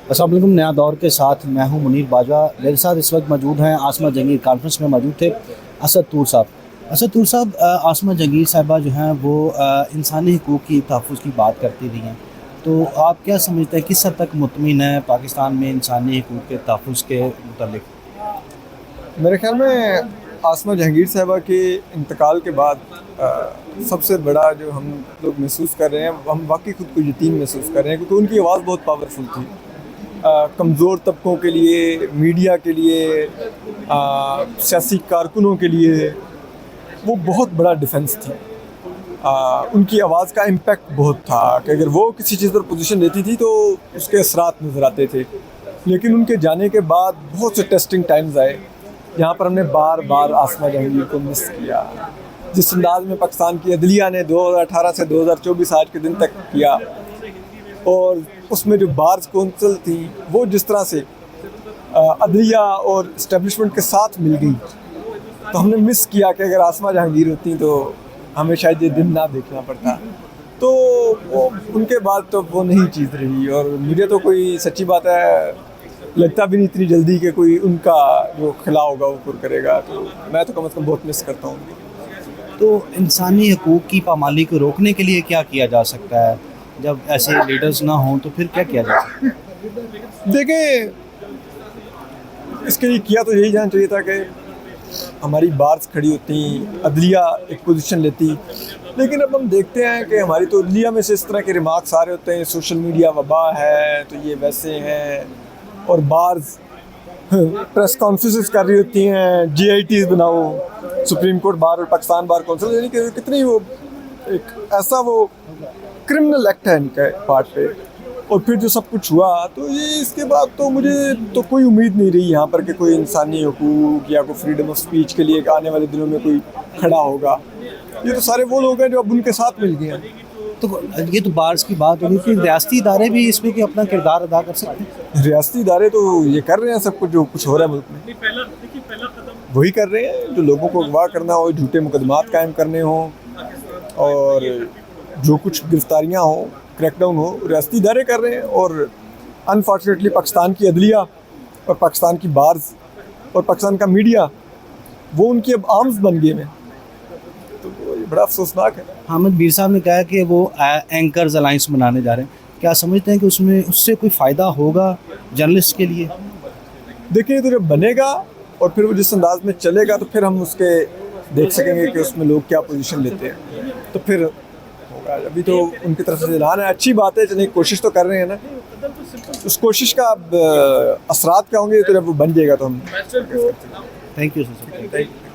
अस्सलाम वालेकुम। नया दौर के साथ मैं हूं मुनीर बाजवा। मेरे साथ इस वक्त मौजूद हैं आसमा जंगीर। कॉन्फ्रेंस में मौजूद थे असद तूर साहब। असद तूर साहब, आसमा जंगीर साहिबा जो हैं वो इंसानी हकूक़ की तहफ़्फ़ुज़ की बात करती रही हैं, तो आप क्या समझते हैं किस हद तक मुतमिन है पाकिस्तान में इंसानी हकूक़ के तहफ़्फ़ुज़ के मुतल्लिक़? मेरे ख़्याल में आसमा जहांगीर साहिबा के इंतकाल के बाद सबसे बड़ा जो हम लोग महसूस कर रहे हैं, हम वाकई ख़ुद को यतीम महसूस कर रहे हैं, क्योंकि उनकी आवाज़ बहुत पावरफुल थी। कमज़ोर तबकों के लिए, मीडिया के लिए, सियासी कारकुनों के लिए वो बहुत बड़ा डिफेंस थी। उनकी आवाज़ का इम्पैक्ट बहुत था कि अगर वो किसी चीज़ पर पोजीशन लेती थी तो उसके असरात नज़र आते थे। लेकिन उनके जाने के बाद बहुत से टेस्टिंग टाइम्स आए जहाँ पर हमने बार बार आसमा जहांगीर को मिस किया। जिस अंदाज में पाकिस्तान की अदलिया ने 2018 से 2024 आज के दिन तक किया, और उसमें जो बार्स कौंसिल थी वो जिस तरह से अदलिया और इस्टेब्लिशमेंट के साथ मिल गई, तो हमने मिस किया कि अगर आसमा जहांगीर होती तो हमें शायद ये दिन ना देखना पड़ता। तो वो उनके बाद तो वो नहीं चीज़ रही, और मुझे तो कोई सच्ची बात है लगता भी नहीं इतनी जल्दी कि कोई उनका जो खिला होगा वो पूरा करेगा। तो मैं तो कम से कम बहुत मिस करता हूँ। तो इंसानी हकूक़ की पामाली को रोकने के लिए क्या किया जा सकता है? जब ऐसे लीडर्स ना हों तो फिर क्या किया जा सकता है? देखें, इसके लिए किया तो यही जाना चाहिए था कि हमारी बार्स खड़ी होती, अदलिया एक पोजीशन लेती। लेकिन अब हम देखते हैं कि हमारी तो अदलिया में से इस तरह के रिमार्क्स आ रहे होते हैं, सोशल मीडिया वबा है तो ये वैसे हैं, और बार्स प्रेस कॉन्फ्रेंसेस कर रही होती हैं, GITs बनाओ, सुप्रीम कोर्ट बार और पाकिस्तान बार कौंसिल, यानी कि कितनी वो एक ऐसा वो क्रिमिनल एक्ट है इनके पार्ट पे। और फिर जो सब कुछ हुआ तो ये इसके बाद तो मुझे तो कोई उम्मीद नहीं रही यहाँ पर कि कोई इंसानी हकूक़ या कोई फ्रीडम ऑफ स्पीच के लिए आने वाले दिनों में कोई खड़ा होगा। ये तो सारे वो लोग हैं जो अब उनके साथ मिल गए हैं। तो ये तो बार्स की बात होगी, फिर रियासती इदारे भी इसमें कि अपना किरदार अदा कर सकते हैं। रियासती इदारे तो ये कर रहे हैं सब कुछ, जो कुछ हो रहा है मुल्क में वही कर रहे हैं। जो लोगों को अगवा करना हो, झूठे मुकदमात कायम करने हों, और जो कुछ गिरफ्तारियाँ हों, क्रैकडाउन हो, रियासती इदारे कर रहे हैं। और अनफॉर्चुनेटली पाकिस्तान की अदलिया और पाकिस्तान की बार्स और पाकिस्तान का मीडिया वो उनकी अब आर्म्स बन गए हैं। तो ये बड़ा अफसोसनाक है। हामिद मीर साहब ने कहा कि वो एंकर्स अलाइंस बनाने जा रहे हैं, क्या समझते हैं कि उसमें उससे कोई फ़ायदा होगा जर्नलिस्ट के लिए? देखिए, तो जब बनेगा और फिर वो जिस अंदाज में चलेगा तो फिर हम उसके देख सकेंगे कि उसमें लोग क्या पोजीशन लेते हैं, तो फिर होगा। अभी तो उनकी तरफ से ऐलान है, अच्छी बात है, चलिए कोशिश तो कर रहे हैं ना। उस कोशिश का अब असरात क्या होंगे तो जब वो बन जाएगा तो हम thank you sir. Thank you.